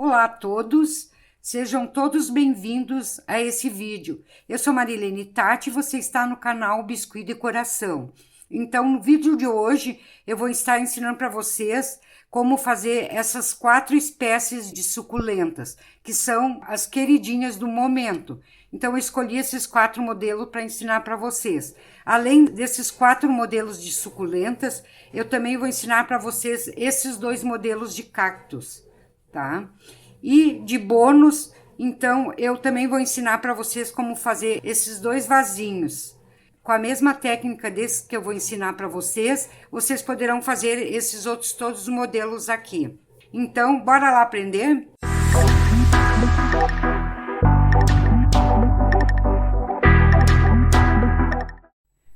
Olá a todos, sejam todos bem-vindos a esse vídeo. Eu sou Marilene Tati e você está no canal Biscuit Decoração. Então, no vídeo de hoje, eu vou estar ensinando para vocês como fazer essas 4 espécies de suculentas, que são as queridinhas do momento. Então, eu escolhi esses 4 modelos para ensinar para vocês. Além desses 4 modelos de suculentas, eu também vou ensinar para vocês esses 2 modelos de cactos, tá? E de bônus, então, eu também vou ensinar para vocês como fazer esses 2 vasinhos. Com a mesma técnica desse que eu vou ensinar para vocês, vocês poderão fazer esses outros todos os modelos aqui. Então, bora lá aprender?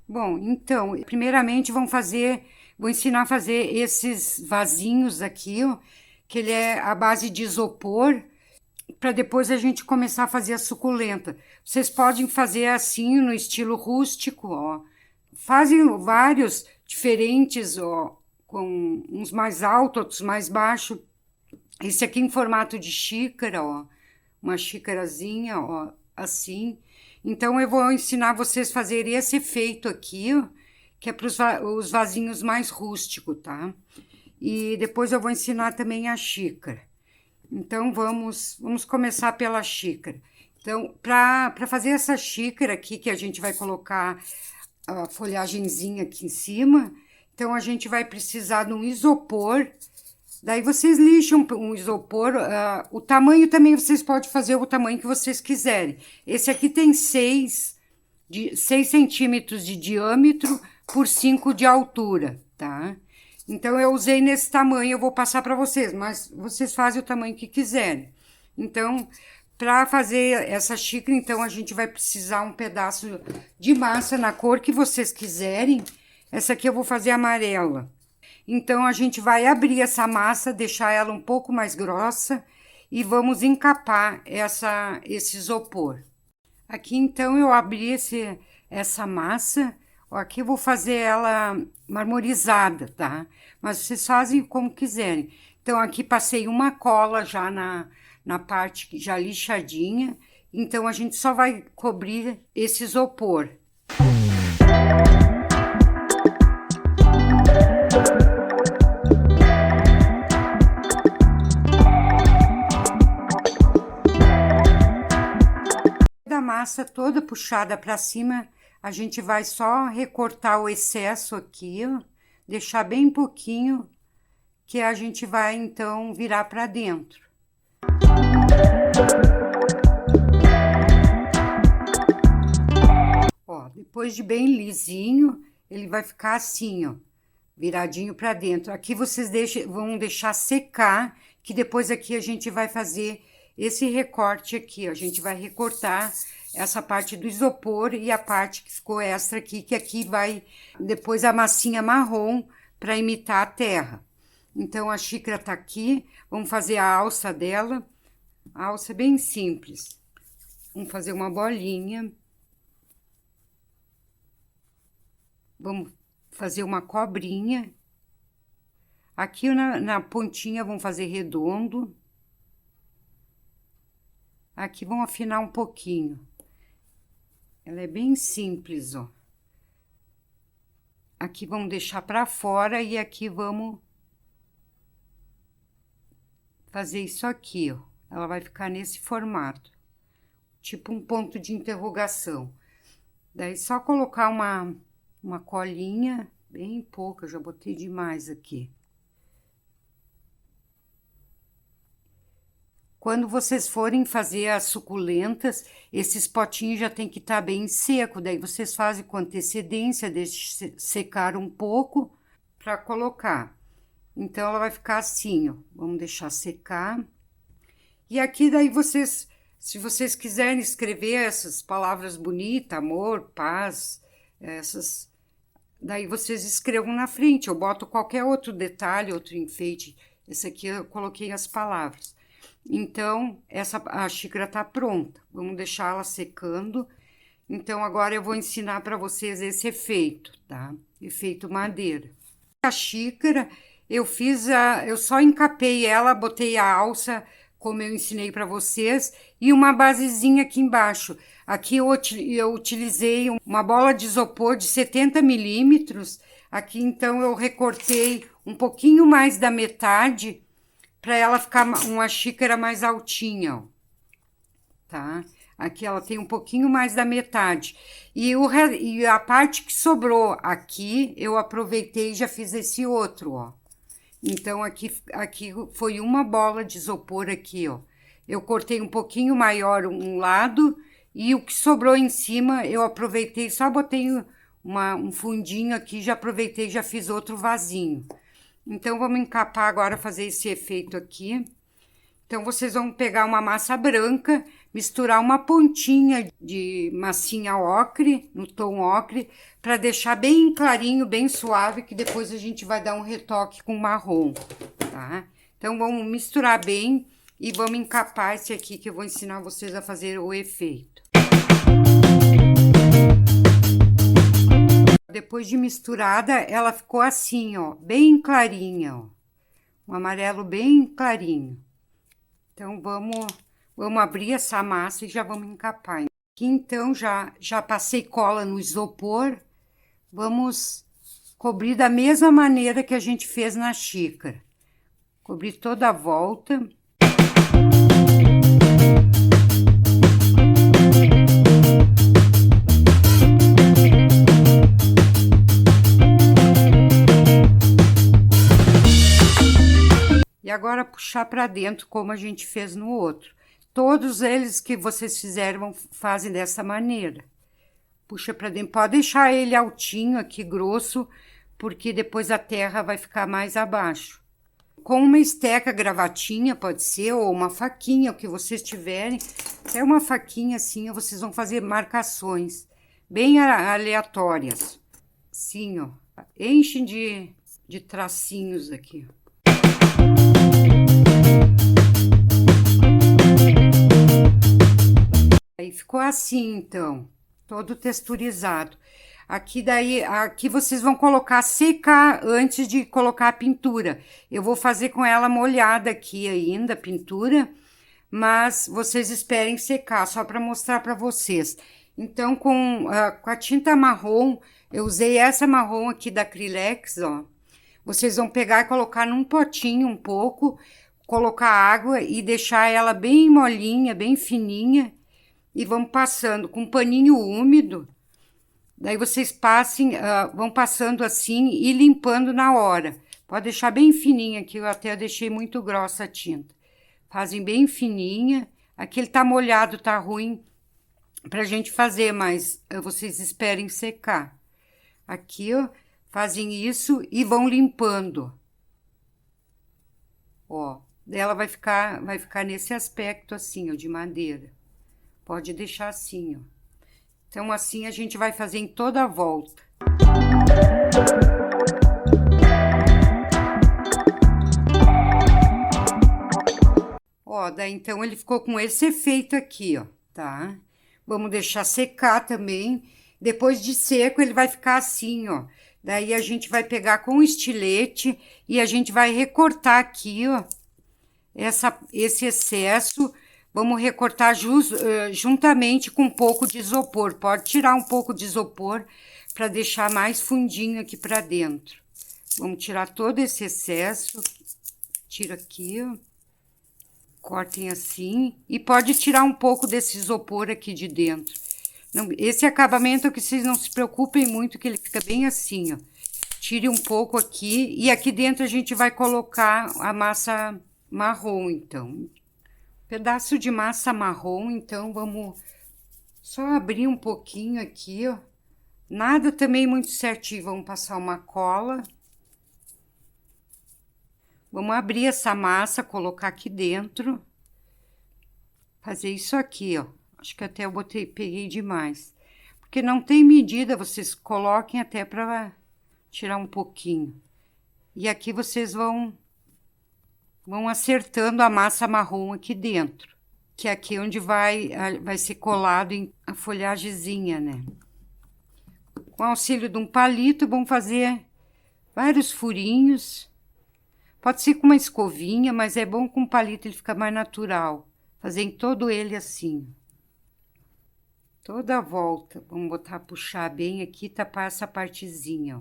Bom, então, primeiramente vou ensinar a fazer esses vasinhos aqui, ó, que ele é a base de isopor, para depois a gente começar a fazer a suculenta. Vocês podem fazer assim, no estilo rústico, ó. Fazem vários diferentes, ó, com uns mais altos, outros mais baixos. Esse aqui em formato de xícara, ó, uma xícarazinha, ó, assim. Então, eu vou ensinar vocês a fazer esse efeito aqui, ó, que é para os vasinhos mais rústicos, tá? E depois eu vou ensinar também a xícara. Então, vamos começar pela xícara. Então, para fazer essa xícara aqui, que a gente vai colocar a folhagenzinha aqui em cima, então, a gente vai precisar de um isopor. Daí, vocês lixam um isopor. O tamanho também, vocês podem fazer o tamanho que vocês quiserem. Esse aqui tem 6 centímetros de diâmetro por 5 de altura, tá? Então, eu usei nesse tamanho, eu vou passar para vocês, mas vocês fazem o tamanho que quiserem. Então, para fazer essa xícara, então, a gente vai precisar um pedaço de massa na cor que vocês quiserem. Essa aqui eu vou fazer amarela. Então, a gente vai abrir essa massa, deixar ela um pouco mais grossa e vamos encapar esse isopor. Aqui, então, eu abri essa massa. Aqui eu vou fazer ela marmorizada, tá? Mas vocês fazem como quiserem. Então, aqui passei uma cola já na parte já lixadinha. Então, a gente só vai cobrir esse isopor. Da massa toda puxada para cima, a gente vai só recortar o excesso aqui, ó, deixar bem pouquinho, que a gente vai, então, virar para dentro. Ó, depois de bem lisinho, ele vai ficar assim, ó, viradinho para dentro. Aqui vocês vão deixar secar, que depois aqui a gente vai fazer esse recorte aqui, ó, a gente vai recortar essa parte do isopor e a parte que ficou extra aqui, que aqui vai depois a massinha marrom para imitar a terra. Então, a xícara tá aqui, vamos fazer a alça dela. A alça é bem simples. Vamos fazer uma bolinha. Vamos fazer uma cobrinha. Aqui na pontinha vamos fazer redondo. Aqui vamos afinar um pouquinho. Ela é bem simples, ó. Aqui vamos deixar para fora e aqui vamos fazer isso aqui, ó. Ela vai ficar nesse formato, tipo um ponto de interrogação. Daí, só colocar uma colinha, bem pouca, já botei demais aqui. Quando vocês forem fazer as suculentas, esses potinhos já tem que estar bem seco. Daí, vocês fazem com antecedência, deixem secar um pouco para colocar. Então, ela vai ficar assim, ó. Vamos deixar secar. E aqui, daí, se vocês quiserem escrever essas palavras bonitas, amor, paz, daí vocês escrevam na frente. Eu boto qualquer outro detalhe, outro enfeite. Esse aqui eu coloquei as palavras. Então, a xícara tá pronta. Vamos deixar ela secando. Então, agora eu vou ensinar para vocês esse efeito, tá? Efeito madeira. A xícara, eu só encapei ela, botei a alça como eu ensinei para vocês, e uma basezinha aqui embaixo. Aqui eu utilizei uma bola de isopor de 70 milímetros. Aqui, então, eu recortei um pouquinho mais da metade para ela ficar uma xícara mais altinha, ó. Tá? Aqui ela tem um pouquinho mais da metade. E a parte que sobrou aqui, eu aproveitei e já fiz esse outro, ó. Então, aqui foi uma bola de isopor aqui, ó. Eu cortei um pouquinho maior um lado e o que sobrou em cima, eu aproveitei, só botei um fundinho aqui, já aproveitei, já fiz outro vasinho. Então, vamos encapar agora, fazer esse efeito aqui. Então, vocês vão pegar uma massa branca, misturar uma pontinha de massinha ocre, no tom ocre, para deixar bem clarinho, bem suave, que depois a gente vai dar um retoque com marrom, tá? Então, vamos misturar bem e vamos encapar esse aqui, que eu vou ensinar vocês a fazer o efeito. Depois de misturada, ela ficou assim, ó, bem clarinha, ó. Um amarelo bem clarinho. Então, vamos abrir essa massa e já vamos encapar. Aqui, então, já passei cola no isopor. Vamos cobrir da mesma maneira que a gente fez na xícara. Cobrir toda a volta. E agora puxar para dentro, como a gente fez no outro. Todos eles que vocês fizeram fazem dessa maneira. Puxa para dentro. Pode deixar ele altinho aqui, grosso, porque depois a terra vai ficar mais abaixo. Com uma esteca gravatinha, pode ser, ou uma faquinha, o que vocês tiverem. Até uma faquinha assim, vocês vão fazer marcações bem aleatórias. Assim, ó. Enchem de tracinhos aqui, ó. Aí ficou assim, então, todo texturizado. Aqui vocês vão colocar, secar antes de colocar a pintura. Eu vou fazer com ela molhada aqui ainda, a pintura, mas vocês esperem secar, só para mostrar para vocês. Então, com a tinta marrom, eu usei essa marrom aqui da Acrylex, ó. Vocês vão pegar e colocar num potinho um pouco, colocar água e deixar ela bem molinha, bem fininha. E vamos passando com um paninho úmido. Daí vocês vão passando assim e limpando na hora. Pode deixar bem fininha, que eu até deixei muito grossa a tinta. Fazem bem fininha. Aqui ele tá molhado, tá ruim pra gente fazer, mas vocês esperem secar. Aqui, ó, fazem isso e vão limpando. Ó, ela vai ficar nesse aspecto assim, ó, de madeira. Pode deixar assim, ó. Então, assim a gente vai fazer em toda a volta. Ó, daí então ele ficou com esse efeito aqui, ó, tá? Vamos deixar secar também. Depois de seco, ele vai ficar assim, ó. Daí a gente vai pegar com o estilete e a gente vai recortar aqui, ó, esse excesso. Vamos recortar juntamente com um pouco de isopor. Pode tirar um pouco de isopor para deixar mais fundinho aqui para dentro. Vamos tirar todo esse excesso. Tira aqui, ó. Cortem assim. E pode tirar um pouco desse isopor aqui de dentro. Esse acabamento que vocês não se preocupem muito, que ele fica bem assim, ó. Tire um pouco aqui. E aqui dentro a gente vai colocar a massa marrom, então. Pedaço de massa marrom, então vamos só abrir um pouquinho aqui, ó. Nada também muito certinho, vamos passar uma cola. Vamos abrir essa massa, colocar aqui dentro. Fazer isso aqui, ó. Acho que até eu peguei demais. Porque não tem medida, vocês coloquem até para tirar um pouquinho. E aqui vocês vão acertando a massa marrom aqui dentro, que é aqui onde vai ser colado a folhagemzinha, né? Com auxílio de um palito, vamos fazer vários furinhos. Pode ser com uma escovinha, mas é bom com palito, ele fica mais natural. Fazer em todo ele assim. Toda a volta. Vamos botar, puxar bem aqui, tapar essa partezinha, ó.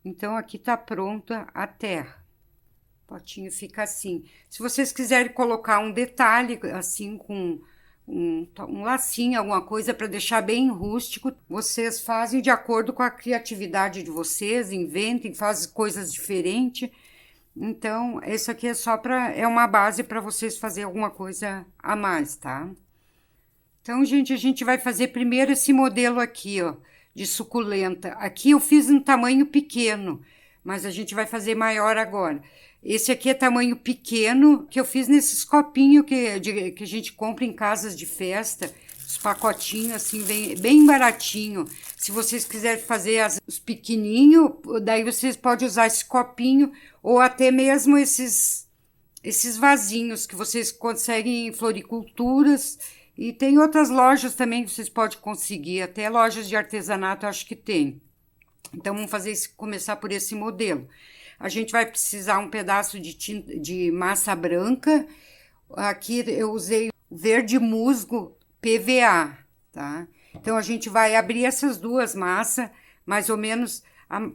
Então, aqui tá pronta a terra. O potinho fica assim. Se vocês quiserem colocar um detalhe, assim, com um lacinho, alguma coisa, para deixar bem rústico, vocês fazem de acordo com a criatividade de vocês, inventem, fazem coisas diferentes. Então, isso aqui é só para, é uma base para vocês fazer alguma coisa a mais, tá? Então, gente, a gente vai fazer primeiro esse modelo aqui, ó, de suculenta. Aqui eu fiz um tamanho pequeno, mas a gente vai fazer maior agora. Esse aqui é tamanho pequeno, que eu fiz nesses copinhos que a gente compra em casas de festa, os pacotinhos assim, bem baratinho. Se vocês quiserem fazer os pequenininhos, daí vocês podem usar esse copinho, ou até mesmo esses vasinhos que vocês conseguem em floriculturas. E tem outras lojas também que vocês podem conseguir, até lojas de artesanato eu acho que tem. Então, vamos fazer começar por esse modelo. A gente vai precisar um pedaço de massa branca. Aqui eu usei verde musgo PVA, tá? Então, a gente vai abrir essas duas massas, mais ou menos,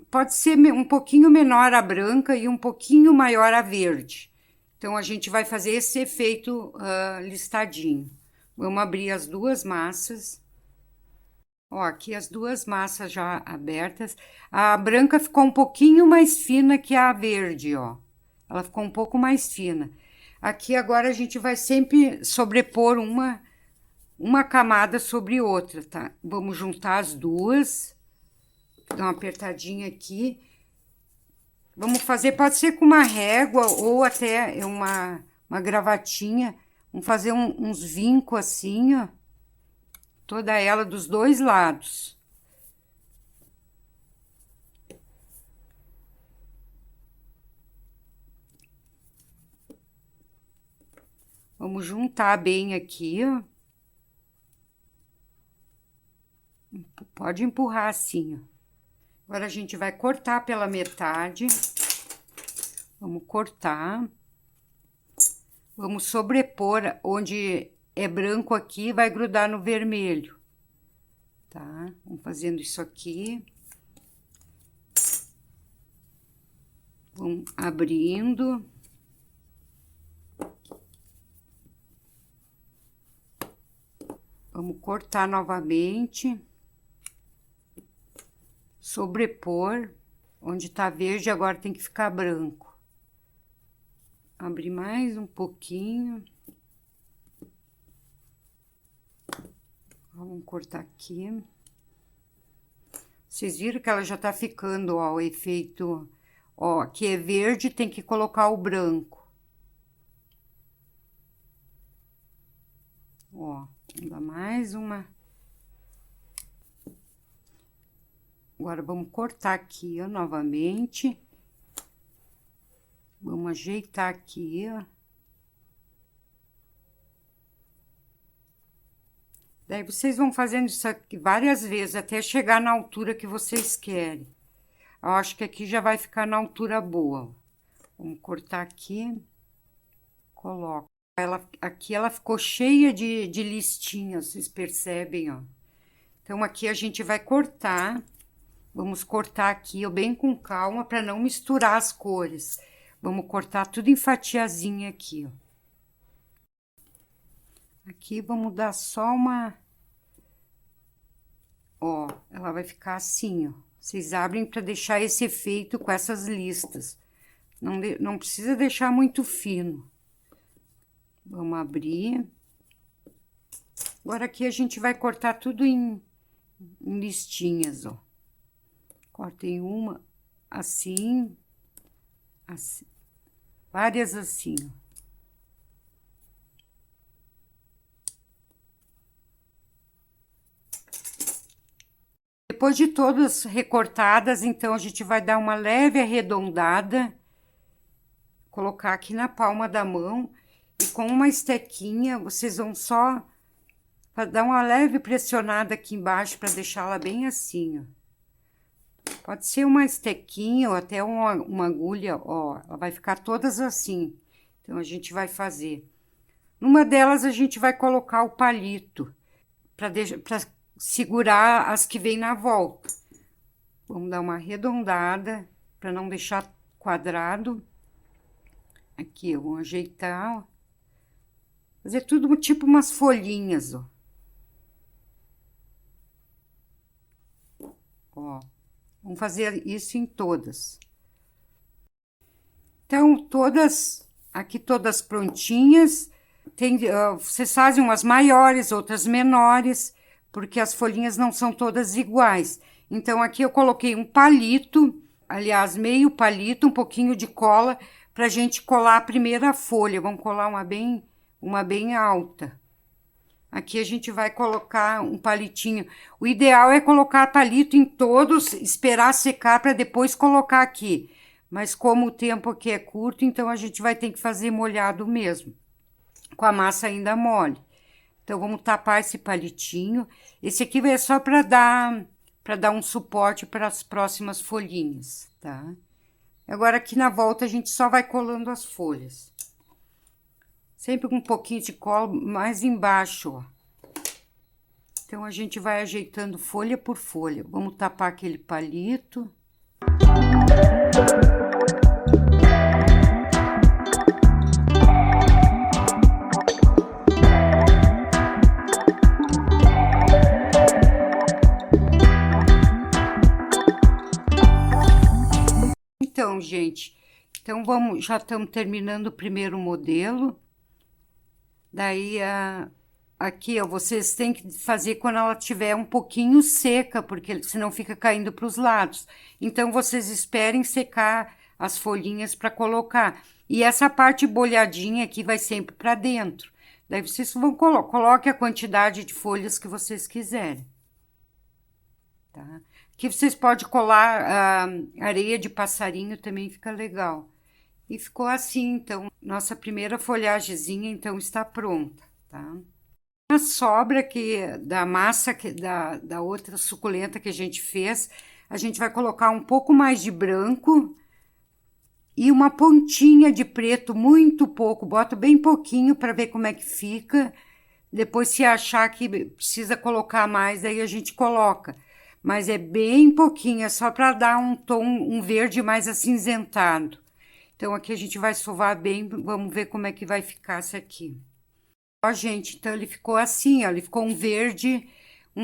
pode ser um pouquinho menor a branca e um pouquinho maior a verde. Então, a gente vai fazer esse efeito listadinho. Vamos abrir as duas massas. Ó, aqui as duas massas já abertas. A branca ficou um pouquinho mais fina que a verde, ó. Ela ficou um pouco mais fina. Aqui agora a gente vai sempre sobrepor uma camada sobre outra, tá? Vamos juntar as duas. Dar uma apertadinha aqui. Vamos fazer, pode ser com uma régua ou até uma gravatinha. Vamos fazer uns vincos assim, ó. Toda ela dos dois lados. Vamos juntar bem aqui, ó. Pode empurrar assim, ó. Agora a gente vai cortar pela metade. Vamos cortar. Vamos sobrepor onde é branco aqui, vai grudar no vermelho, tá? Vamos fazendo isso aqui. Vamos abrindo. Vamos cortar novamente. Sobrepor. Onde tá verde, agora tem que ficar branco. Abrir mais um pouquinho. Vamos cortar aqui. Vocês viram que ela já tá ficando, ó, o efeito... Ó, aqui é verde, tem que colocar o branco. Ó, vou dar mais uma. Agora, vamos cortar aqui, ó, novamente. Vamos ajeitar aqui, ó. Daí, vocês vão fazendo isso aqui várias vezes, até chegar na altura que vocês querem. Eu acho que aqui já vai ficar na altura boa. Vamos cortar aqui. Coloco. Aqui ela ficou cheia de listinhas, vocês percebem, ó. Então, aqui a gente vai cortar. Vamos cortar aqui, ó, bem com calma, para não misturar as cores. Vamos cortar tudo em fatiazinha aqui, ó. Aqui vamos dar só uma... Ó, ela vai ficar assim, ó. Vocês abrem para deixar esse efeito com essas listas. Não precisa deixar muito fino. Vamos abrir. Agora aqui a gente vai cortar tudo em listinhas, ó. Cortem uma assim, assim. Várias assim, ó. Depois de todas recortadas, então, a gente vai dar uma leve arredondada, colocar aqui na palma da mão, e com uma estequinha, vocês vão só dar uma leve pressionada aqui embaixo, para deixá-la bem assim, ó. Pode ser uma estequinha ou até uma agulha, ó, ela vai ficar todas assim. Então, a gente vai fazer. Numa delas, a gente vai colocar o palito para segurar as que vêm na volta. Vamos dar uma arredondada para não deixar quadrado. Aqui, vamos ajeitar, ó. Fazer tudo tipo umas folhinhas, ó. Ó, vamos fazer isso em todas. Então, aqui todas prontinhas. Vocês fazem umas maiores, outras menores, porque as folhinhas não são todas iguais. Então, aqui eu coloquei um palito, aliás, meio palito, um pouquinho de cola, pra gente colar a primeira folha. Vamos colar uma bem alta. Aqui a gente vai colocar um palitinho. O ideal é colocar palito em todos, esperar secar para depois colocar aqui. Mas como o tempo aqui é curto, então a gente vai ter que fazer molhado mesmo, com a massa ainda mole. Então, vamos tapar esse palitinho. Esse aqui é só para dar um suporte para as próximas folhinhas, tá? Agora, aqui na volta, a gente só vai colando as folhas. Sempre com um pouquinho de cola mais embaixo, ó. Então, a gente vai ajeitando folha por folha. Vamos tapar aquele palito. Então, gente, já estamos terminando o primeiro modelo. Daí, aqui, ó, vocês têm que fazer quando ela estiver um pouquinho seca, porque senão fica caindo para os lados. Então, vocês esperem secar as folhinhas para colocar. E essa parte bolhadinha aqui vai sempre para dentro. Daí, vocês vão coloque a quantidade de folhas que vocês quiserem. Tá? Aqui vocês podem colar areia de passarinho, também fica legal. E ficou assim, então, nossa primeira folhagemzinha, então, está pronta, tá? A sobra da massa da outra suculenta que a gente fez, a gente vai colocar um pouco mais de branco e uma pontinha de preto, muito pouco, bota bem pouquinho para ver como é que fica. Depois, se achar que precisa colocar mais, aí a gente coloca. Mas é bem pouquinho, é só para dar um tom, um verde mais acinzentado. Então, aqui a gente vai sovar bem, vamos ver como é que vai ficar esse aqui. Ó, gente, então ele ficou assim, ó, ele ficou um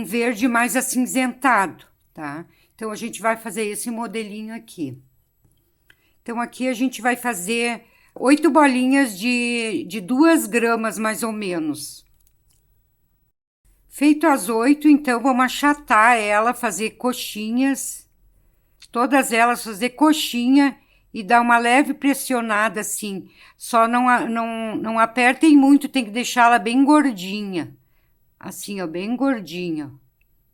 verde mais acinzentado, tá? Então, a gente vai fazer esse modelinho aqui. Então, aqui a gente vai fazer 8 bolinhas de 2 gramas, mais ou menos. Feito as 8, então, vamos achatar ela, fazer coxinhas. Todas elas fazer coxinha e dar uma leve pressionada assim. Só não apertem muito, tem que deixá-la bem gordinha. Assim, ó, bem gordinha,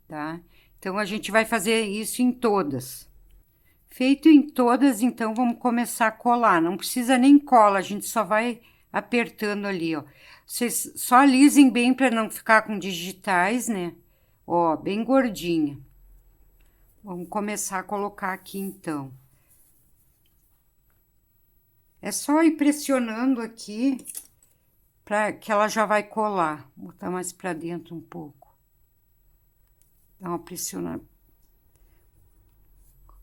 tá? Então, a gente vai fazer isso em todas. Feito em todas, então, vamos começar a colar. Não precisa nem cola, a gente só vai apertando ali, ó. Vocês só alisem bem para não ficar com digitais, né? Ó, bem gordinha. Vamos começar a colocar aqui, então. É só ir pressionando aqui, para que ela já vai colar. Vou botar mais para dentro um pouco. Dá uma pressionada.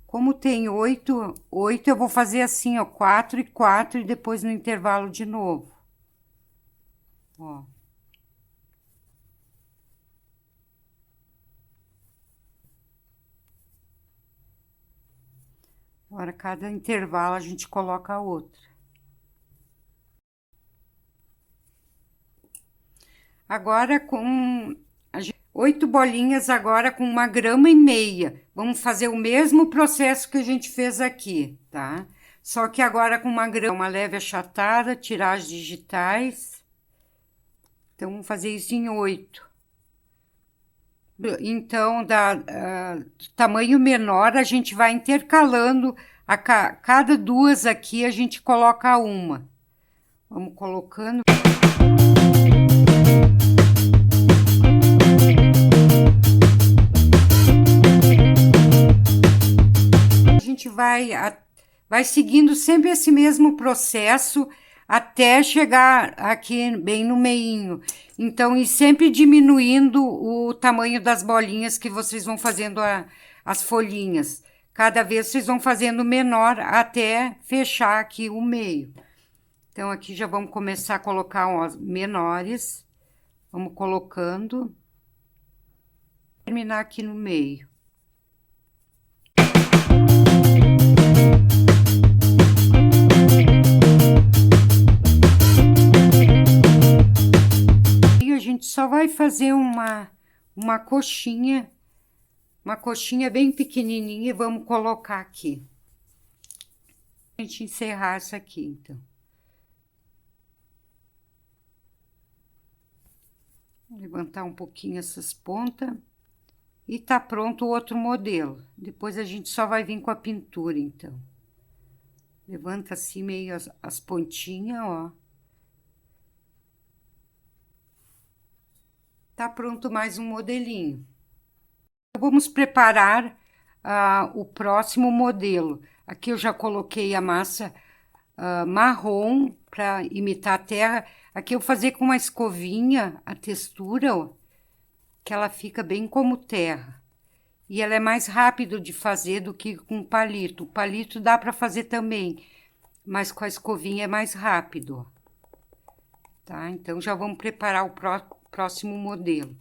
Como tem 8, eu vou fazer assim, ó, 4 e 4 e depois no intervalo de novo. Ó. Agora, cada intervalo a gente coloca outra. Agora, com 8 bolinhas, agora com 1,5 gramas. Vamos fazer o mesmo processo que a gente fez aqui, tá? Só que agora com 1 grama, uma leve achatada, tirar as digitais. Então, vamos fazer isso em 8. Então, tamanho menor, a gente vai intercalando, cada 2 aqui, a gente coloca uma. Vamos colocando. vai seguindo sempre esse mesmo processo até chegar aqui bem no meinho. Então, e sempre diminuindo o tamanho das bolinhas que vocês vão fazendo as folhinhas. Cada vez vocês vão fazendo menor até fechar aqui o meio. Então, aqui já vamos começar a colocar os menores. Vamos colocando. Terminar aqui no meio. E a gente só vai fazer uma coxinha bem pequenininha e vamos colocar aqui. A gente encerrar essa aqui, então. Vou levantar um pouquinho essas pontas. E tá pronto o outro modelo. Depois a gente só vai vir com a pintura, então. Levanta assim meio as pontinhas, ó. Tá pronto mais um modelinho. Vamos preparar o próximo modelo. Aqui eu já coloquei a massa marrom para imitar a terra. Aqui eu vou fazer com uma escovinha a textura, ó, que ela fica bem como terra. E ela é mais rápido de fazer do que com palito. O palito dá para fazer também, mas com a escovinha é mais rápido, ó. Tá? Então, já vamos preparar o próximo modelo.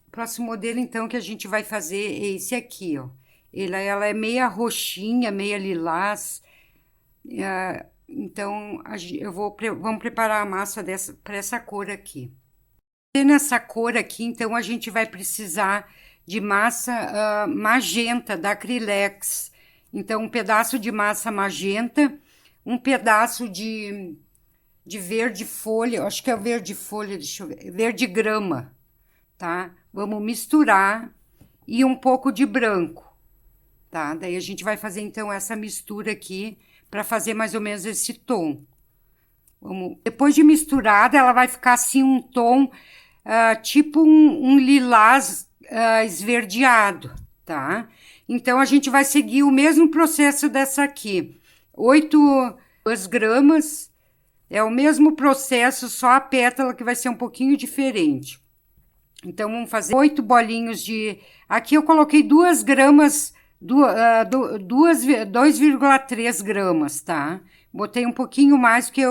O próximo modelo, então, que a gente vai fazer é esse aqui, ó. Ela é meia roxinha, meia lilás. Então, vamos preparar a massa para essa cor aqui. Nessa cor aqui, então, a gente vai precisar de massa magenta, da Acrylex. Então, um pedaço de massa magenta, um pedaço de verde folha, acho que é verde folha, deixa eu ver, verde grama, tá? Vamos misturar e um pouco de branco, tá? Daí a gente vai fazer, então, essa mistura aqui para fazer mais ou menos esse tom. Depois de misturada, ela vai ficar assim um tom tipo um lilás esverdeado, tá? Então, a gente vai seguir o mesmo processo dessa aqui. 2 gramas, é o mesmo processo, só a pétala que vai ser um pouquinho diferente. Então, vamos fazer 8 bolinhos de... Aqui eu coloquei 2 gramas, 2,3 gramas, tá? Botei um pouquinho mais, porque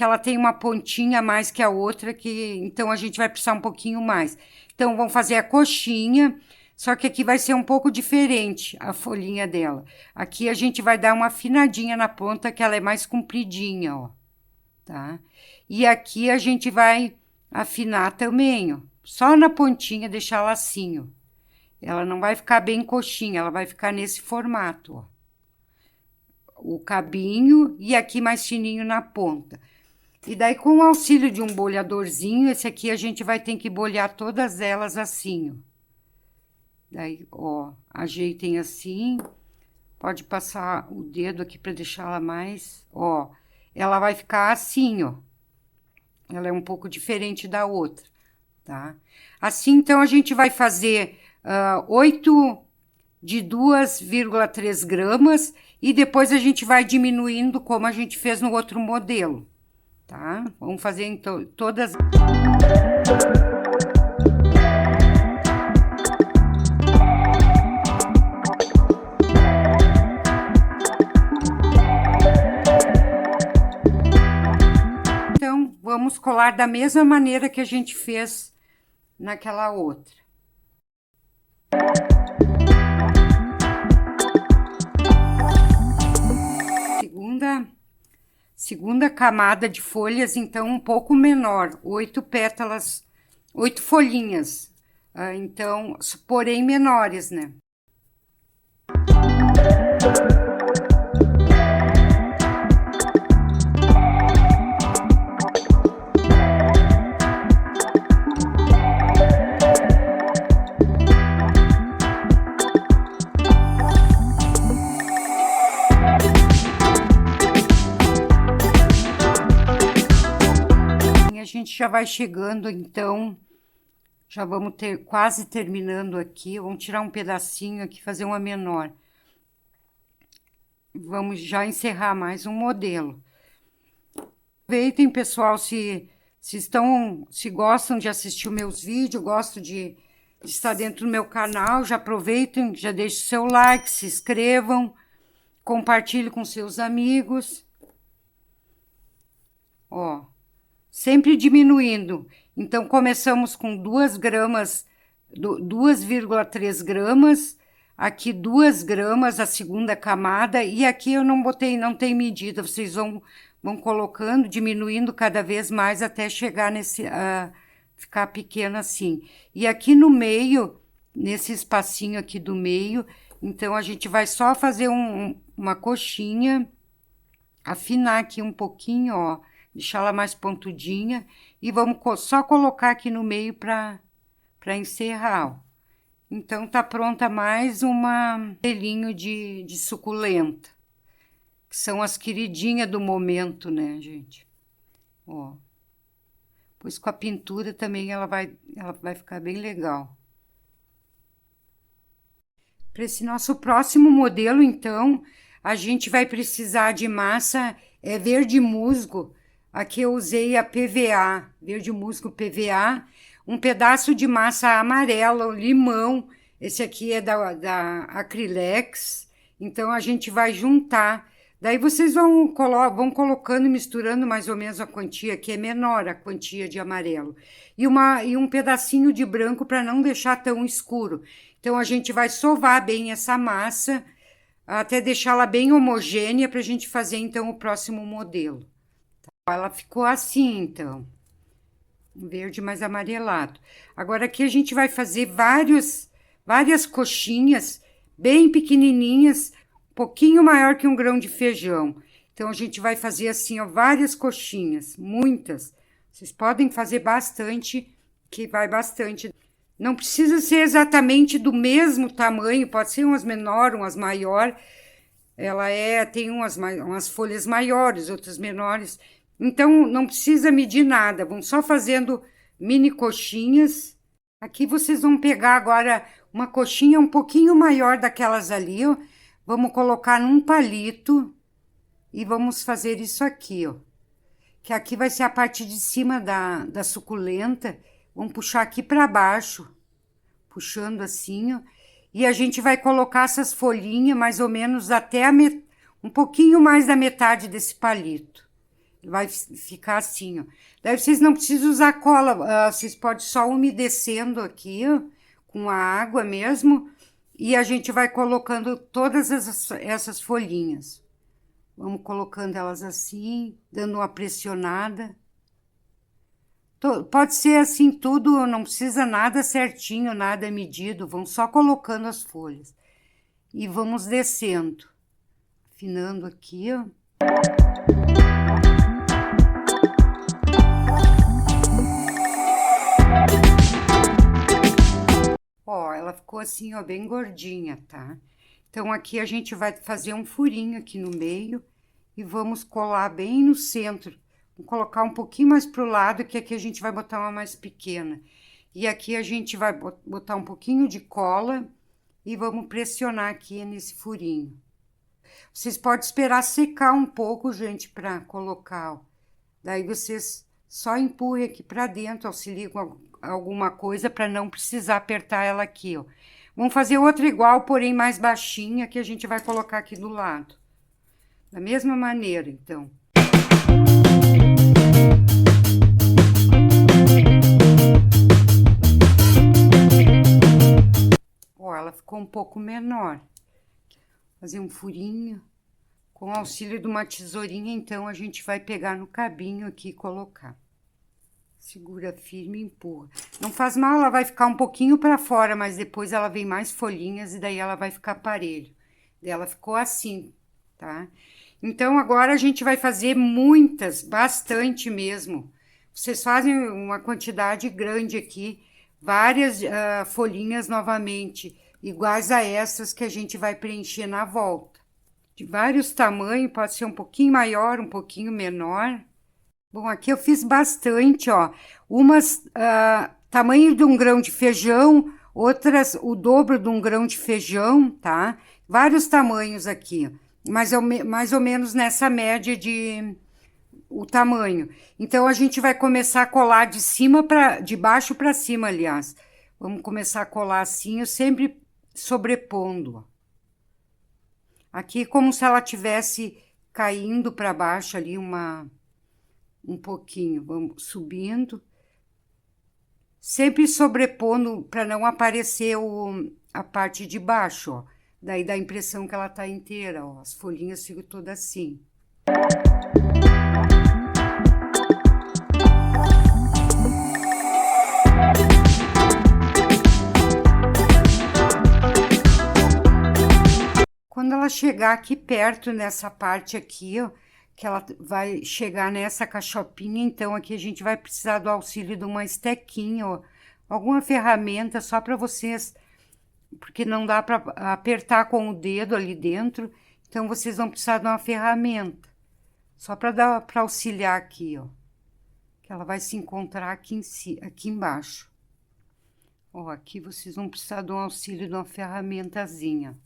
ela tem uma pontinha a mais que a outra, então a gente vai precisar um pouquinho mais. Então, vamos fazer a coxinha, só que aqui vai ser um pouco diferente a folhinha dela. Aqui a gente vai dar uma afinadinha na ponta, que ela é mais compridinha, ó, tá? E aqui a gente vai afinar também, ó, só na pontinha, deixar ela assim, ó. Ela não vai ficar bem coxinha, ela vai ficar nesse formato, ó. O cabinho e aqui mais fininho na ponta. E daí, com o auxílio de um bolhadorzinho, esse aqui a gente vai ter que bolhar todas elas assim, ó. Daí, ó, ajeitem assim. Pode passar o dedo aqui para deixá-la mais, ó. Ela vai ficar assim, ó. Ela é um pouco diferente da outra, tá? Assim, então, a gente vai fazer 8 de 2,3 gramas e depois a gente vai diminuindo como a gente fez no outro modelo, tá? Vamos fazer então todas. Então, vamos colar da mesma maneira que a gente fez naquela outra. Segunda camada de folhas, então, um pouco menor, 8 pétalas, 8 folhinhas, então, porém menores, né? A gente já vai chegando, então, já vamos quase terminando aqui. Vamos tirar um pedacinho aqui, fazer uma menor. Vamos já encerrar mais um modelo. Aproveitem, pessoal, se gostam de assistir meus vídeos, gostam de estar dentro do meu canal, já aproveitem, já deixem seu like, se inscrevam, compartilhem com seus amigos. Ó, sempre diminuindo. Então, começamos com 2 gramas, 2,3 gramas, aqui 2 gramas a segunda camada, e aqui eu não tem medida, vocês vão colocando, diminuindo cada vez mais até chegar ficar pequeno assim. E aqui no meio, nesse espacinho aqui do meio, então a gente vai só fazer uma coxinha, afinar aqui um pouquinho, ó, deixar ela mais pontudinha, e vamos só colocar aqui no meio para encerrar, ó. Então, tá pronta mais uma modelinho de suculenta, que são as queridinhas do momento, né, gente? Ó. Pois com a pintura também ela vai ficar bem legal. Para esse nosso próximo modelo, então, a gente vai precisar de massa verde musgo. Aqui eu usei a PVA, verde musgo PVA, um pedaço de massa amarela, limão, esse aqui é da Acrylex, então a gente vai juntar. Daí vocês vão colocando e misturando mais ou menos a quantia, que é menor a quantia de amarelo. E um pedacinho de branco para não deixar tão escuro. Então a gente vai sovar bem essa massa, até deixá-la bem homogênea para a gente fazer então o próximo modelo. Ela ficou assim, então. Verde mais amarelado. Agora aqui a gente vai fazer várias coxinhas bem pequenininhas, um pouquinho maior que um grão de feijão. Então a gente vai fazer assim, ó, várias coxinhas, muitas. Vocês podem fazer bastante, que vai bastante. Não precisa ser exatamente do mesmo tamanho, pode ser umas menor, umas maior. Ela tem umas folhas maiores, outras menores. Então, não precisa medir nada, vão só fazendo mini coxinhas. Aqui vocês vão pegar agora uma coxinha um pouquinho maior daquelas ali, ó. Vamos colocar num palito e vamos fazer isso aqui, ó. Que aqui vai ser a parte de cima da suculenta. Vamos puxar aqui para baixo, puxando assim, ó. E a gente vai colocar essas folhinhas mais ou menos até um pouquinho mais da metade desse palito. Vai ficar assim, ó. Daí vocês não precisam usar cola, vocês podem só umedecendo aqui, ó, com a água mesmo, e a gente vai colocando todas essas folhinhas. Vamos colocando elas assim, dando uma pressionada. Pode ser assim tudo, não precisa nada certinho, nada medido, vão só colocando as folhas. E vamos descendo, afinando aqui, ó. Ó, ela ficou assim, ó, bem gordinha, tá? Então, aqui a gente vai fazer um furinho aqui no meio e vamos colar bem no centro. Vou colocar um pouquinho mais pro lado, que aqui a gente vai botar uma mais pequena. E aqui a gente vai botar um pouquinho de cola e vamos pressionar aqui nesse furinho. Vocês podem esperar secar um pouco, gente, para colocar, ó. Daí vocês só empurram aqui para dentro, auxiliem com alguma coisa para não precisar apertar ela aqui, ó. Vamos fazer outra igual, porém mais baixinha, que a gente vai colocar aqui do lado. Da mesma maneira, então. Ó, ela ficou um pouco menor. Fazer um furinho. Com o auxílio de uma tesourinha, então, a gente vai pegar no cabinho aqui e colocar. Segura firme e empurra. Não faz mal, ela vai ficar um pouquinho para fora, mas depois ela vem mais folhinhas e daí ela vai ficar parelho. Daí ela ficou assim, tá? Então, agora a gente vai fazer muitas, bastante mesmo. Vocês fazem uma quantidade grande aqui, várias folhinhas novamente, iguais a essas que a gente vai preencher na volta. De vários tamanhos, pode ser um pouquinho maior, um pouquinho menor. Bom, aqui eu fiz bastante, ó. Umas tamanho de um grão de feijão, outras o dobro de um grão de feijão, tá? Vários tamanhos aqui. mais ou menos nessa média de o tamanho. Então, a gente vai começar a colar de baixo para cima, aliás. Vamos começar a colar assim, eu sempre sobrepondo, ó. Aqui, como se ela tivesse caindo para baixo ali um pouquinho. Vamos subindo. Sempre sobrepondo para não aparecer a parte de baixo, ó. Daí dá a impressão que ela tá inteira, ó. As folhinhas ficam todas assim. Quando ela chegar aqui perto, nessa parte aqui, ó, que ela vai chegar nessa cachopinha, então aqui a gente vai precisar do auxílio de uma estequinha, ó, alguma ferramenta só para vocês, porque não dá para apertar com o dedo ali dentro, então vocês vão precisar de uma ferramenta, só para auxiliar aqui, ó, que ela vai se encontrar aqui, aqui embaixo. Ó, aqui vocês vão precisar de um auxílio de uma ferramentazinha.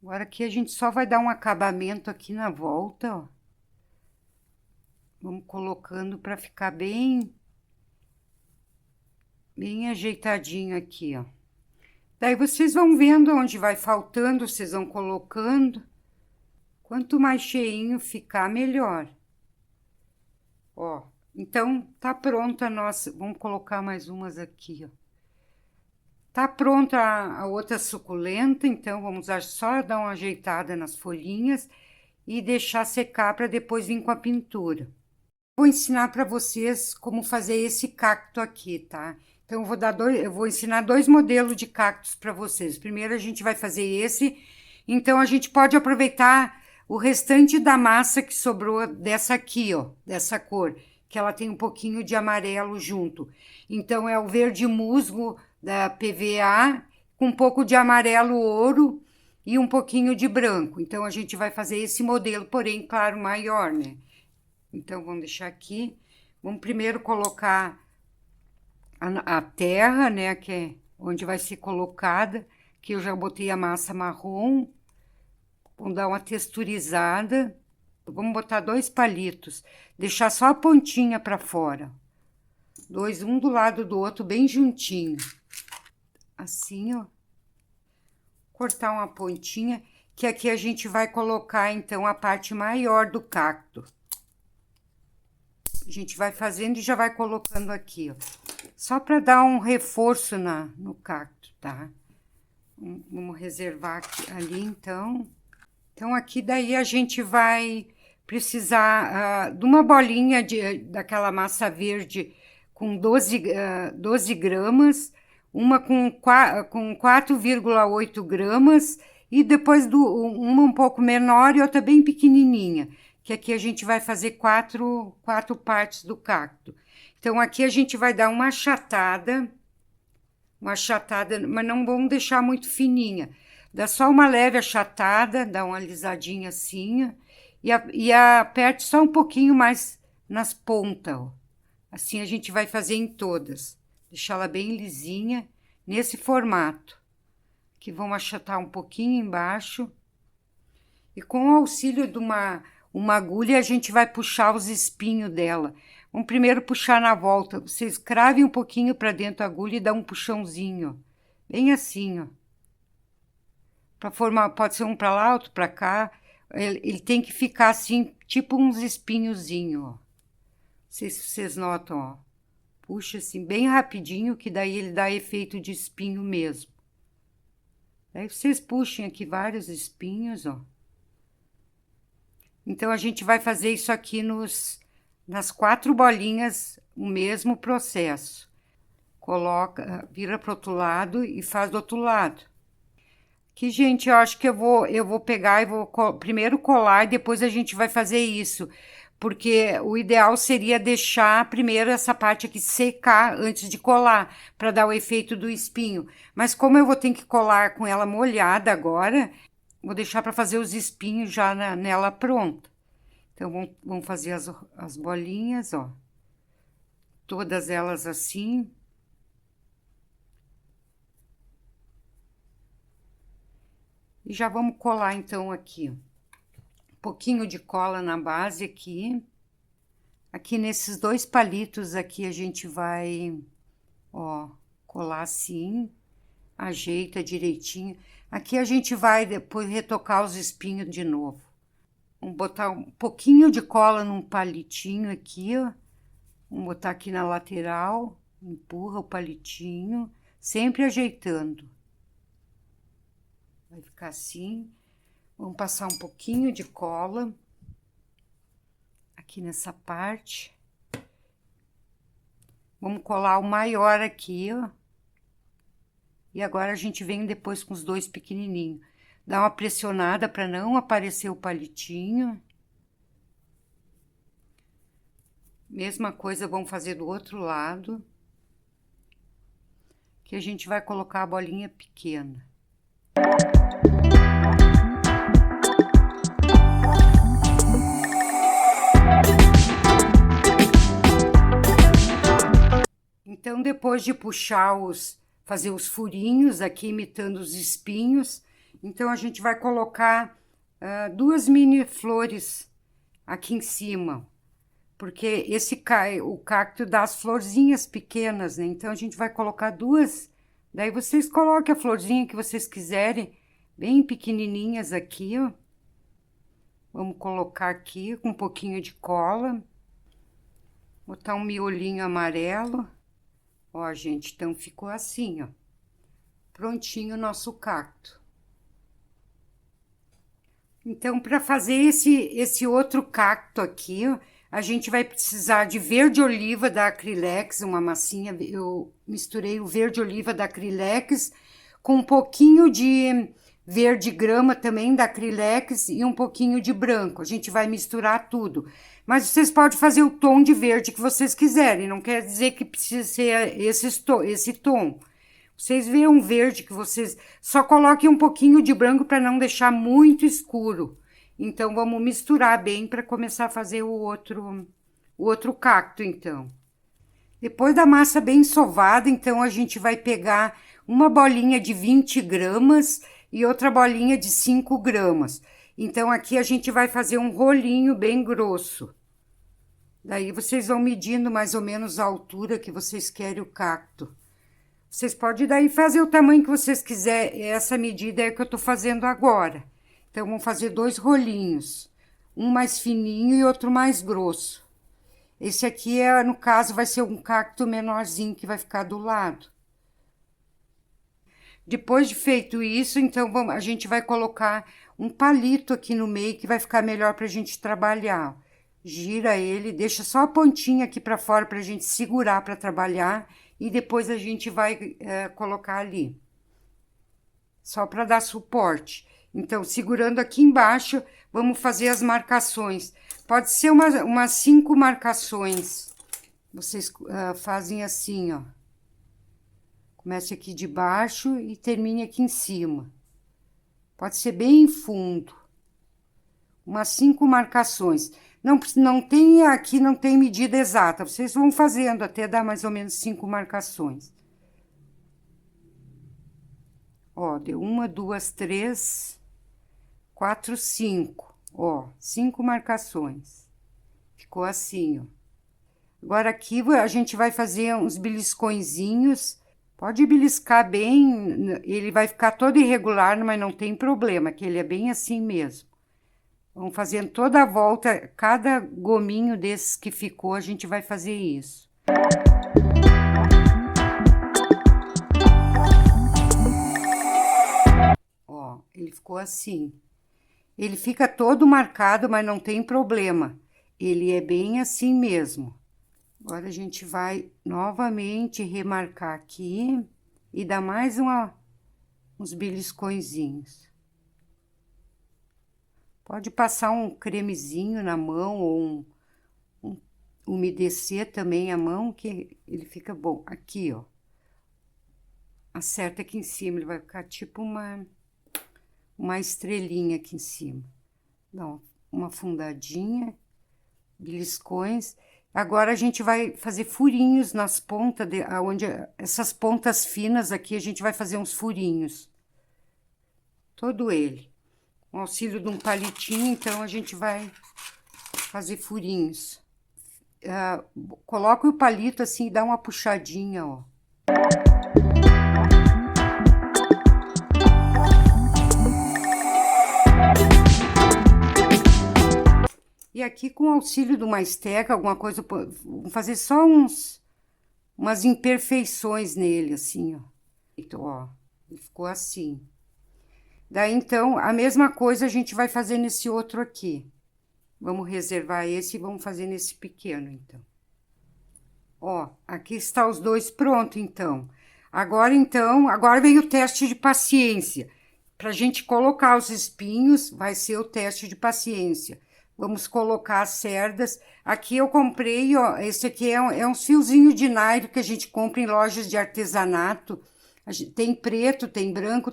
Agora aqui a gente só vai dar um acabamento aqui na volta, ó. Vamos colocando para ficar bem ajeitadinho aqui, ó. Daí vocês vão vendo onde vai faltando, vocês vão colocando. Quanto mais cheinho ficar, melhor. Ó, então tá pronta a nossa. Vamos colocar mais umas aqui, ó. Tá pronta a outra suculenta, então vamos só dar uma ajeitada nas folhinhas e deixar secar para depois vir com a pintura. Vou ensinar para vocês como fazer esse cacto aqui, tá? Então eu vou ensinar dois modelos de cactos para vocês. Primeiro a gente vai fazer esse, então a gente pode aproveitar o restante da massa que sobrou dessa aqui, ó, dessa cor, que ela tem um pouquinho de amarelo junto. Então é o verde musgo da PVA, com um pouco de amarelo ouro e um pouquinho de branco. Então, a gente vai fazer esse modelo, porém, claro, maior, né? Então, vamos deixar aqui. Vamos primeiro colocar a terra, né? Que é onde vai ser colocada, que eu já botei a massa marrom. Vamos dar uma texturizada. Vamos botar 2 palitos. Deixar só a pontinha para fora. 2, um do lado do outro, bem juntinho. Assim, ó. Cortar uma pontinha, que aqui a gente vai colocar, então, a parte maior do cacto. A gente vai fazendo e já vai colocando aqui, ó. Só para dar um reforço no cacto, tá? Vamos reservar aqui, ali, então. Então, aqui daí a gente vai precisar de uma bolinha daquela massa verde com 12 gramas, uma com 4,8 gramas e depois uma um pouco menor e outra bem pequenininha, que aqui a gente vai fazer quatro partes do cacto. Então, aqui a gente vai dar uma achatada, mas não vamos deixar muito fininha. Dá só uma leve achatada, dá uma alisadinha assim, e aperte só um pouquinho mais nas pontas, ó. Assim a gente vai fazer em todas. Deixá-la bem lisinha, nesse formato. Que vamos achatar um pouquinho embaixo. E com o auxílio de uma agulha, a gente vai puxar os espinhos dela. Vamos primeiro puxar na volta. Vocês cravem um pouquinho para dentro da agulha e dá um puxãozinho, ó. Bem assim, ó. Para formar, pode ser um para lá, outro para cá. Ele tem que ficar assim, tipo uns espinhozinhos, ó. Vocês notam, ó. Puxa assim, bem rapidinho, que daí ele dá efeito de espinho mesmo. Aí vocês puxem aqui vários espinhos, ó. Então, a gente vai fazer isso aqui nas 4 bolinhas, o mesmo processo. Coloca, vira pro outro lado e faz do outro lado. Aqui, gente, eu acho que eu vou pegar e vou primeiro colar e depois a gente vai fazer isso. Porque o ideal seria deixar primeiro essa parte aqui secar antes de colar, para dar o efeito do espinho. Mas como eu vou ter que colar com ela molhada agora, vou deixar para fazer os espinhos já nela pronta. Então, vamos fazer as bolinhas, ó. Todas elas assim. E já vamos colar, então, aqui, ó. pouquinho de cola na base aqui. Aqui nesses 2 palitos aqui a gente vai, ó, colar assim, ajeita direitinho. Aqui a gente vai depois retocar os espinhos de novo. Vamos botar um pouquinho de cola num palitinho aqui, ó. Vamos botar aqui na lateral, empurra o palitinho, sempre ajeitando. Vai ficar assim. Vamos passar um pouquinho de cola aqui nessa parte. Vamos colar o maior aqui, ó. E agora a gente vem depois com os 2 pequenininhos. Dá uma pressionada para não aparecer o palitinho. Mesma coisa vamos fazer do outro lado. Que a gente vai colocar a bolinha pequena. Então, depois de puxar fazer os furinhos aqui, imitando os espinhos, então a gente vai colocar 2 mini flores aqui em cima, porque o cacto dá as florzinhas pequenas, né? Então a gente vai colocar 2, daí vocês coloquem a florzinha que vocês quiserem, bem pequenininhas aqui, ó. Vamos colocar aqui com um pouquinho de cola, botar um miolinho amarelo. Ó, gente, então ficou assim, ó. Prontinho o nosso cacto. Então, para fazer esse outro cacto aqui, ó, a gente vai precisar de verde oliva da Acrylex, uma massinha. Eu misturei o verde oliva da Acrylex com um pouquinho de verde grama também da Acrylex e um pouquinho de branco. A gente vai misturar tudo. Mas vocês podem fazer o tom de verde que vocês quiserem, não quer dizer que precisa ser esse tom. Vocês veem um verde que vocês... Só coloquem um pouquinho de branco para não deixar muito escuro. Então, vamos misturar bem para começar a fazer o outro cacto, então. Depois da massa bem sovada, então, a gente vai pegar uma bolinha de 20 gramas e outra bolinha de 5 gramas. Então, aqui a gente vai fazer um rolinho bem grosso. Daí, vocês vão medindo mais ou menos a altura que vocês querem o cacto. Vocês podem daí fazer o tamanho que vocês quiserem. Essa medida é que eu tô fazendo agora. Então, vamos fazer 2 rolinhos. Um mais fininho e outro mais grosso. Esse aqui, no caso, vai ser um cacto menorzinho que vai ficar do lado. Depois de feito isso, então, a gente vai colocar um palito aqui no meio que vai ficar melhor pra gente trabalhar. Gira ele, deixa só a pontinha aqui pra fora pra gente segurar pra trabalhar. E depois a gente vai colocar ali. Só pra dar suporte. Então, segurando aqui embaixo, vamos fazer as marcações. Pode ser umas 5 marcações. Vocês fazem assim, ó. Comece aqui de baixo e termine aqui em cima. Pode ser bem fundo. Umas 5 marcações. Não tem aqui, não tem medida exata. Vocês vão fazendo até dar mais ou menos 5 marcações. Ó, deu 1, 2, 3, 4, 5. Ó, 5 marcações. Ficou assim, ó. Agora aqui a gente vai fazer uns beliscõezinhos. Pode beliscar bem, ele vai ficar todo irregular, mas não tem problema, que ele é bem assim mesmo. Vamos fazendo toda a volta, cada gominho desses que ficou, a gente vai fazer isso. Ó, ele ficou assim. Ele fica todo marcado, mas não tem problema. Ele é bem assim mesmo. Agora, a gente vai novamente remarcar aqui e dar mais uns beliscõezinhos. Pode passar um cremezinho na mão ou umedecer também a mão, que ele fica bom. Aqui, ó. Acerta aqui em cima, ele vai ficar tipo uma estrelinha aqui em cima. Dá uma afundadinha, beliscões. Agora, a gente vai fazer furinhos nas pontas, onde essas pontas finas aqui, a gente vai fazer uns furinhos. Todo ele. com auxílio de um palitinho, então a gente vai fazer furinhos. Coloca o palito assim e dá uma puxadinha, ó. E aqui, com o auxílio de uma esteca, alguma coisa, vou fazer só umas imperfeições nele, assim, ó. Então, ó, ele ficou assim. Daí, então, a mesma coisa a gente vai fazer nesse outro aqui. Vamos reservar esse e vamos fazer nesse pequeno, então. Ó, aqui está os dois prontos, então. Agora vem o teste de paciência. Pra gente colocar os espinhos, vai ser o teste de paciência. Vamos colocar as cerdas. Aqui eu comprei, ó, esse aqui é uns fiozinhos de nylon que a gente compra em lojas de artesanato. Tem preto, tem branco,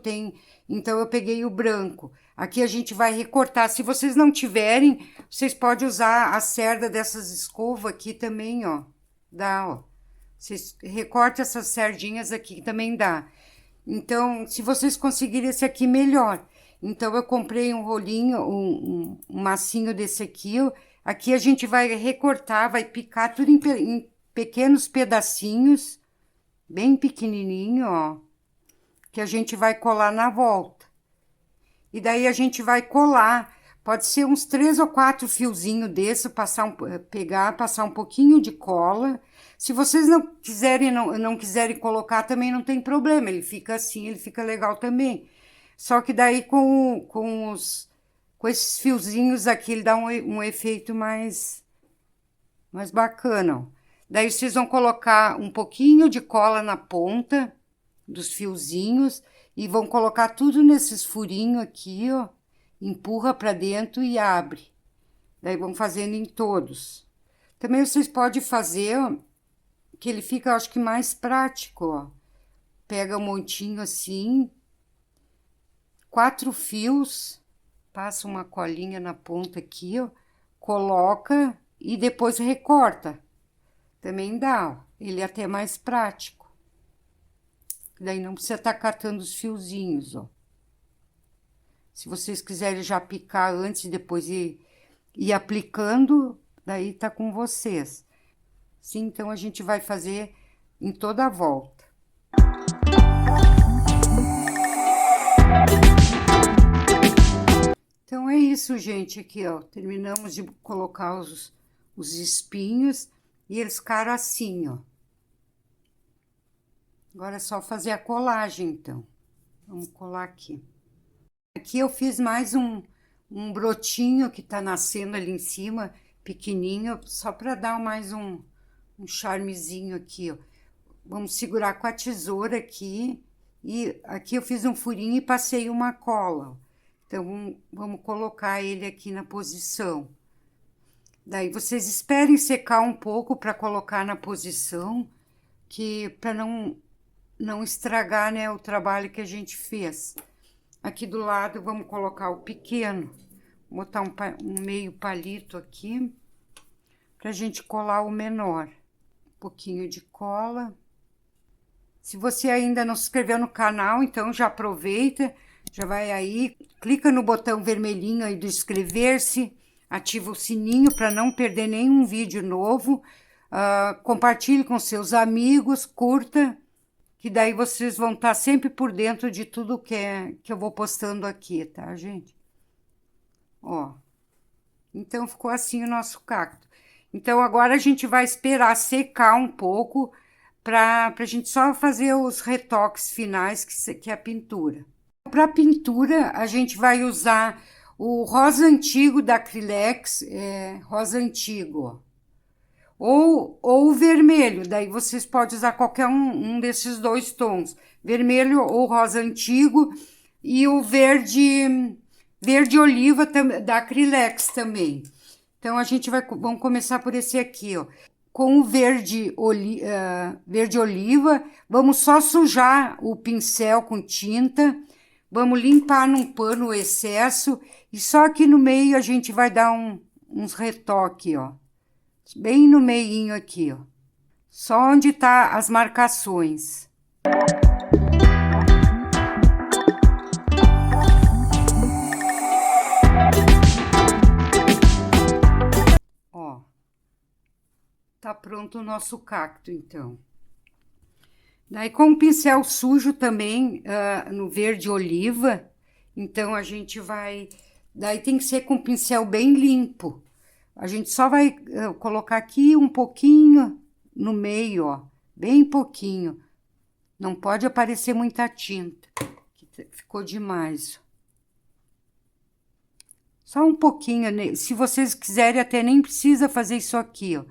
então eu peguei o branco. Aqui a gente vai recortar. Se vocês não tiverem, vocês podem usar a cerda dessas escovas aqui também, ó. Dá, ó. Vocês recortam essas cerdinhas aqui, também dá. Então, se vocês conseguirem esse aqui, melhor. Então, eu comprei um rolinho, um massinho desse aqui. Aqui a gente vai recortar, vai picar tudo em pequenos pedacinhos, bem pequenininho, ó, que a gente vai colar na volta. E daí a gente vai colar, pode ser uns 3 ou 4 fiozinhos desse, passar um pouquinho de cola. Se vocês não quiserem colocar, também não tem problema, ele fica assim, ele fica legal também. Só que daí com esses fiozinhos aqui, ele dá um efeito mais bacana, ó. Daí vocês vão colocar um pouquinho de cola na ponta dos fiozinhos e vão colocar tudo nesses furinhos aqui, ó. Empurra para dentro e abre. Daí vão fazendo em todos. Também vocês podem fazer, ó, que ele fica, acho que mais prático, ó. Pega um montinho assim, 4 fios, passa uma colinha na ponta aqui, ó, coloca e depois recorta. Também dá, ó, ele é até mais prático. Daí não precisa estar catando os fiozinhos, ó. Se vocês quiserem já picar antes e depois ir aplicando, daí tá com vocês. Sim, então a gente vai fazer em toda a volta. Então é isso, gente, aqui, ó. Terminamos de colocar os espinhos e eles ficaram assim, ó. Agora é só fazer a colagem, então. Vamos colar aqui. Aqui eu fiz mais um brotinho que tá nascendo ali em cima, pequenininho, só para dar mais um charmezinho aqui, ó. Vamos segurar com a tesoura aqui, e aqui eu fiz um furinho e passei uma cola, ó. Então, vamos colocar ele aqui na posição. Daí, vocês esperem secar um pouco para colocar na posição, que para não estragar, né, o trabalho que a gente fez. Aqui do lado, vamos colocar o pequeno. Vou botar um meio palito aqui, pra gente colar o menor. Um pouquinho de cola. Se você ainda não se inscreveu no canal, então já aproveita, já vai aí, clica no botão vermelhinho aí do inscrever-se, ativa o sininho para não perder nenhum vídeo novo, compartilhe com seus amigos, curta, que daí vocês vão estar sempre por dentro de tudo que eu vou postando aqui, tá, gente? Ó, então ficou assim o nosso cacto. Então agora a gente vai esperar secar um pouco para a gente só fazer os retoques finais, que é a pintura. Para pintura, a gente vai usar o rosa antigo da Acrylex, rosa antigo, ó. Ou o vermelho, daí vocês podem usar qualquer um desses dois tons, vermelho ou rosa antigo, e o verde oliva da Acrylex também. Então, vamos começar por esse aqui, ó. Com o verde oliva, vamos só sujar o pincel com tinta, vamos limpar num pano o excesso, e só aqui no meio a gente vai dar uns retoques, ó. Bem no meinho aqui, ó. Só onde tá as marcações. Tá pronto o nosso cacto, então. Daí, com o pincel sujo também, no verde oliva, então a gente vai... Daí tem que ser com o pincel bem limpo. A gente só vai colocar aqui um pouquinho no meio, ó, bem pouquinho. Não pode aparecer muita tinta, que ficou demais. Só um pouquinho, se vocês quiserem até nem precisa fazer isso aqui, ó.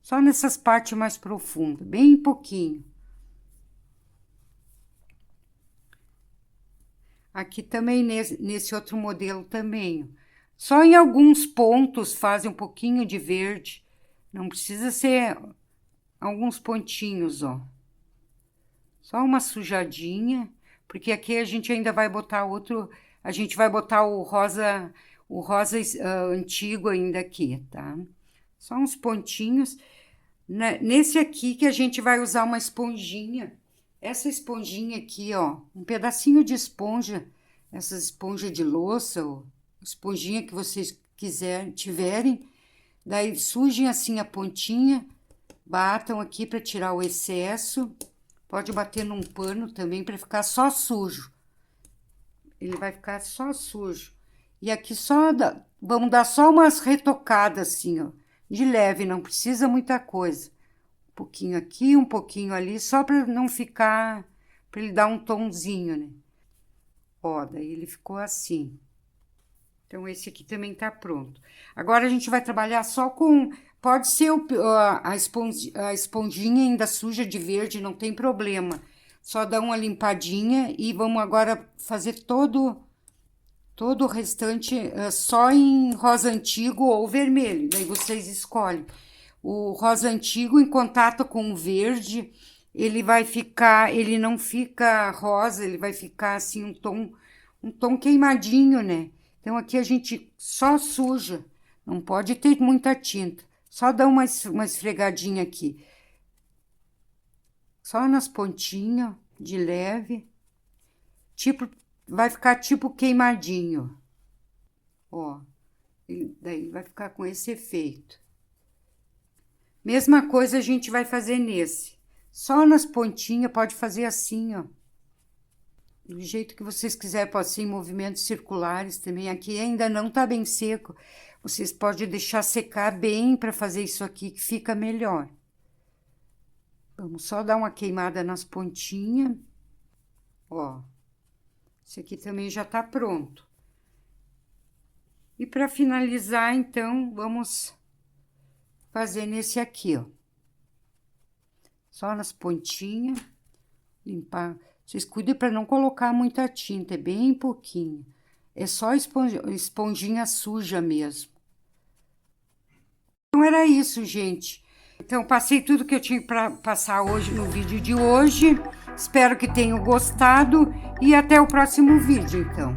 Só nessas partes mais profundas, bem pouquinho. Aqui também, nesse outro modelo também. Só em alguns pontos fazem um pouquinho de verde. Não precisa ser alguns pontinhos, ó. Só uma sujadinha, porque aqui a gente ainda vai botar outro... A gente vai botar o rosa antigo ainda aqui, tá? Só uns pontinhos. Nesse aqui que a gente vai usar uma esponjinha. Essa esponjinha aqui, ó, um pedacinho de esponja, essa esponja de louça, ou esponjinha que vocês tiverem, daí sujem assim a pontinha, batam aqui para tirar o excesso, pode bater num pano também para ficar só sujo. Ele vai ficar só sujo. E aqui vamos dar só umas retocadas assim, ó, de leve, não precisa muita coisa. Um pouquinho aqui, um pouquinho ali, só para não ficar, para ele dar um tomzinho, né? Ó, daí ele ficou assim. Então, esse aqui também tá pronto. Agora, a gente vai trabalhar só com... Pode ser a esponjinha ainda suja de verde, não tem problema. Só dá uma limpadinha e vamos agora fazer todo o restante só em rosa antigo ou vermelho. Daí, vocês escolhem. O rosa antigo em contato com o verde, ele não fica rosa, ele vai ficar assim um tom queimadinho, né? Então aqui a gente só suja, não pode ter muita tinta, só dá uma esfregadinha aqui. Só nas pontinhas, de leve, vai ficar tipo queimadinho, ó, daí vai ficar com esse efeito. Mesma coisa a gente vai fazer nesse. Só nas pontinhas, pode fazer assim, ó. Do jeito que vocês quiserem, pode ser em movimentos circulares também. Aqui ainda não tá bem seco. Vocês podem deixar secar bem para fazer isso aqui, que fica melhor. Vamos só dar uma queimada nas pontinhas. Ó. Esse aqui também já tá pronto. E para finalizar, então, vamos... fazer nesse aqui, ó. Só nas pontinhas, limpar. Vocês cuidem para não colocar muita tinta, é bem pouquinho. É só esponjinha suja mesmo. Então, era isso, gente. Então, passei tudo que eu tinha para passar hoje no vídeo de hoje. Espero que tenham gostado e até o próximo vídeo, então.